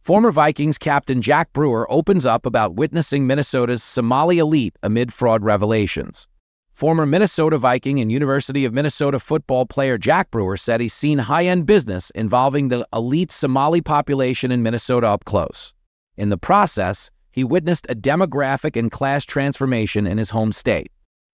Former Vikings captain Jack Brewer opens up about witnessing Minnesota's Somali elite amid fraud revelations. Former Minnesota Viking and University of Minnesota football player Jack Brewer said he's seen high-end business involving the elite Somali population in Minnesota up close. In the process, he witnessed a demographic and class transformation in his home state.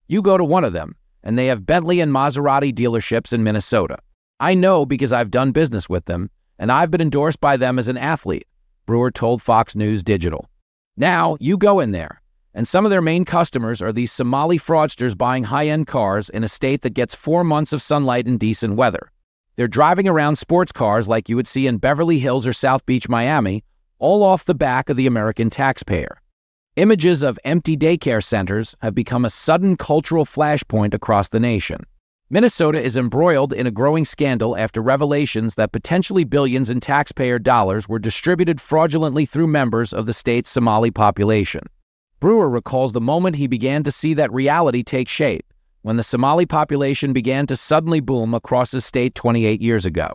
You go to one of them, and they have Bentley and Maserati dealerships in Minnesota. I know because I've done business with them, and I've been endorsed by them as an athlete, Brewer told Fox News Digital. Now, you go in there, and some of their main customers are these Somali fraudsters buying high-end cars in a state that gets 4 months of sunlight and decent weather. They're driving around sports cars like you would see in Beverly Hills or South Beach, Miami, all off the back of the American taxpayer. Images of empty daycare centers have become a sudden cultural flashpoint across the nation. Minnesota is embroiled in a growing scandal after revelations that potentially billions in taxpayer dollars were distributed fraudulently through members of the state's Somali population. Brewer recalls the moment he began to see that reality take shape, when the Somali population began to suddenly boom across his state 28 years ago.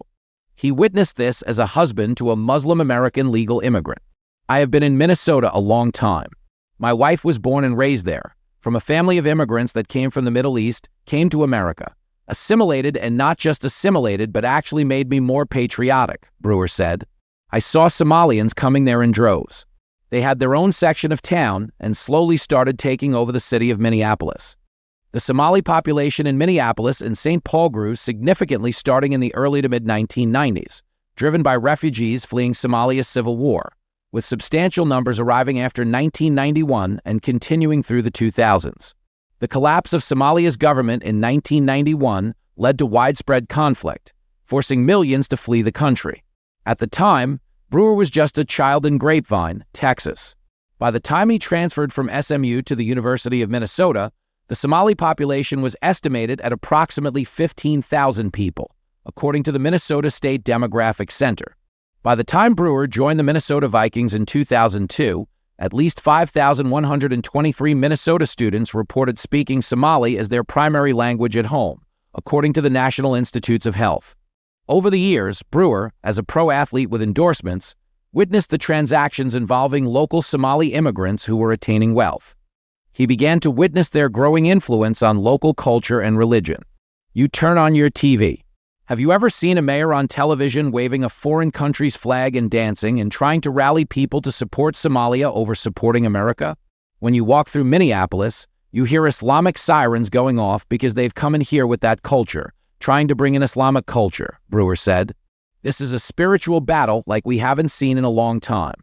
He witnessed this as a husband to a Muslim-American legal immigrant. I have been in Minnesota a long time. My wife was born and raised there, from a family of immigrants that came from the Middle East, came to America. Assimilated, and not just assimilated, but actually made me more patriotic, Brewer said. I saw Somalians coming there in droves. They had their own section of town and slowly started taking over the city of Minneapolis. The Somali population in Minneapolis and St. Paul grew significantly starting in the early to mid-1990s, driven by refugees fleeing Somalia's civil war, with substantial numbers arriving after 1991 and continuing through the 2000s. The collapse of Somalia's government in 1991 led to widespread conflict, forcing millions to flee the country. At the time, Brewer was just a child in Grapevine, Texas. By the time he transferred from SMU to the University of Minnesota, the Somali population was estimated at approximately 15,000 people, according to the Minnesota State Demographic Center. By the time Brewer joined the Minnesota Vikings in 2002, at least 5,123 Minnesota students reported speaking Somali as their primary language at home, according to the National Institutes of Health. Over the years, Brewer, as a pro athlete with endorsements, witnessed the transactions involving local Somali immigrants who were attaining wealth. He began to witness their growing influence on local culture and religion. You turn on your TV. Have you ever seen a mayor on television waving a foreign country's flag and dancing and trying to rally people to support Somalia over supporting America? When you walk through Minneapolis, you hear Islamic sirens going off because they've come in here with that culture, trying to bring in Islamic culture, Brewer said. This is a spiritual battle like we haven't seen in a long time.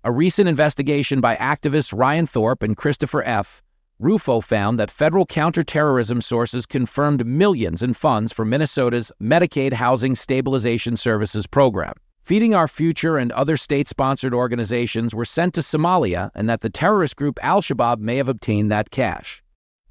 A recent investigation by activists Ryan Thorpe and Christopher F. Rufo found that federal counterterrorism sources confirmed millions in funds for Minnesota's Medicaid Housing Stabilization Services program. Feeding Our Future and other state-sponsored organizations were sent to Somalia, and that the terrorist group Al-Shabaab may have obtained that cash.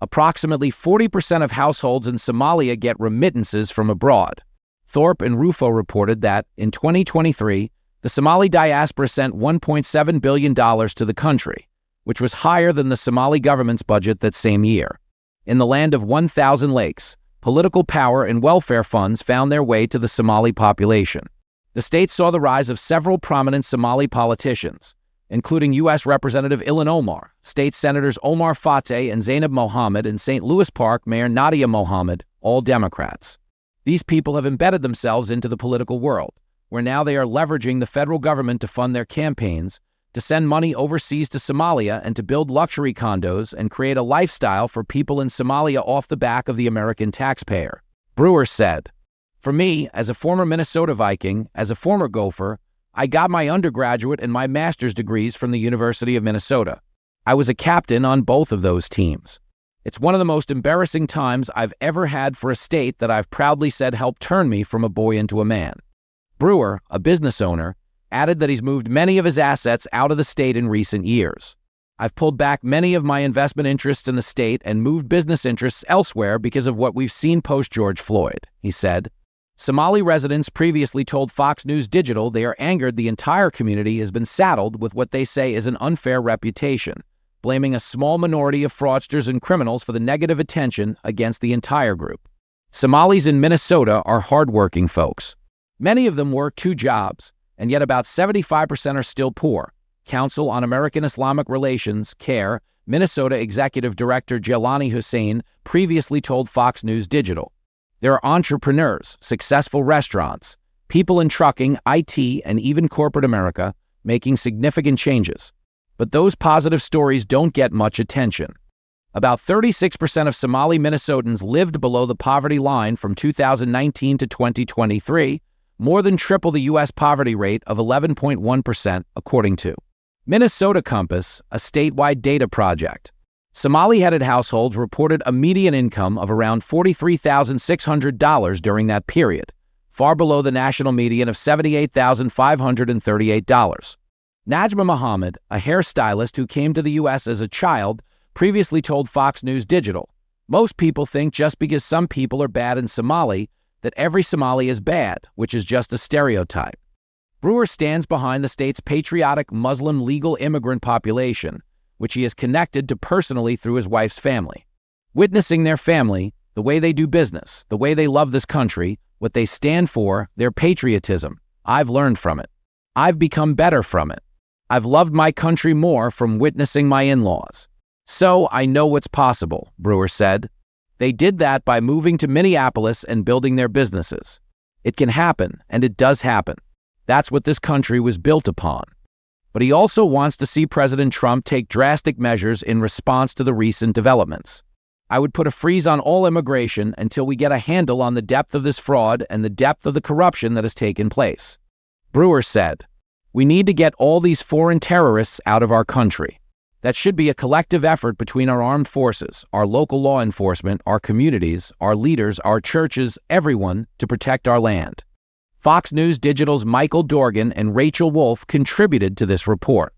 Approximately 40% of households in Somalia get remittances from abroad. Thorpe and Rufo reported that, in 2023, the Somali diaspora sent $1.7 billion to the country, which was higher than the Somali government's budget that same year. In the land of 1,000 lakes, political power and welfare funds found their way to the Somali population. The state saw the rise of several prominent Somali politicians, including U.S. Representative Ilhan Omar, State Senators Omar Fateh and Zainab Mohammed, and St. Louis Park Mayor Nadia Mohammed, all Democrats. These people have embedded themselves into the political world, where now they are leveraging the federal government to fund their campaigns, to send money overseas to Somalia, and to build luxury condos and create a lifestyle for people in Somalia off the back of the American taxpayer. Brewer said, "For me, as a former Minnesota Viking, as a former Gopher, I got my undergraduate and my master's degrees from the University of Minnesota. I was a captain on both of those teams. It's one of the most embarrassing times I've ever had for a state that I've proudly said helped turn me from a boy into a man." Brewer, a business owner, added that he's moved many of his assets out of the state in recent years. "I've pulled back many of my investment interests in the state and moved business interests elsewhere because of what we've seen post-George Floyd," he said. Somali residents previously told Fox News Digital they are angered the entire community has been saddled with what they say is an unfair reputation, blaming a small minority of fraudsters and criminals for the negative attention against the entire group. Somalis in Minnesota are hardworking folks. Many of them work 2 jobs, and yet about 75% are still poor. Council on American Islamic Relations, CARE, Minnesota Executive Director Jelani Hussein previously told Fox News Digital. There are entrepreneurs, successful restaurants, people in trucking, IT, and even corporate America making significant changes. But those positive stories don't get much attention. About 36% of Somali Minnesotans lived below the poverty line from 2019 to 2023, more than triple the U.S. poverty rate of 11.1%, according to Minnesota Compass, a statewide data project. Somali-headed households reported a median income of around $43,600 during that period, far below the national median of $78,538. Najma Muhammad, a hairstylist who came to the U.S. as a child, previously told Fox News Digital, "Most people think just because some people are bad in Somali, that every Somali is bad, which is just a stereotype." Brewer stands behind the state's patriotic Muslim legal immigrant population, which he is connected to personally through his wife's family. Witnessing their family, the way they do business, the way they love this country, what they stand for, their patriotism, I've learned from it. I've become better from it. I've loved my country more from witnessing my in-laws. So I know what's possible, Brewer said. They did that by moving to Minneapolis and building their businesses. It can happen, and it does happen. That's what this country was built upon. But he also wants to see President Trump take drastic measures in response to the recent developments. "I would put a freeze on all immigration until we get a handle on the depth of this fraud and the depth of the corruption that has taken place." Brewer said, "We need to get all these foreign terrorists out of our country. That should be a collective effort between our armed forces, our local law enforcement, our communities, our leaders, our churches, everyone, to protect our land." Fox News Digital's Michael Dorgan and Rachel Wolf contributed to this report.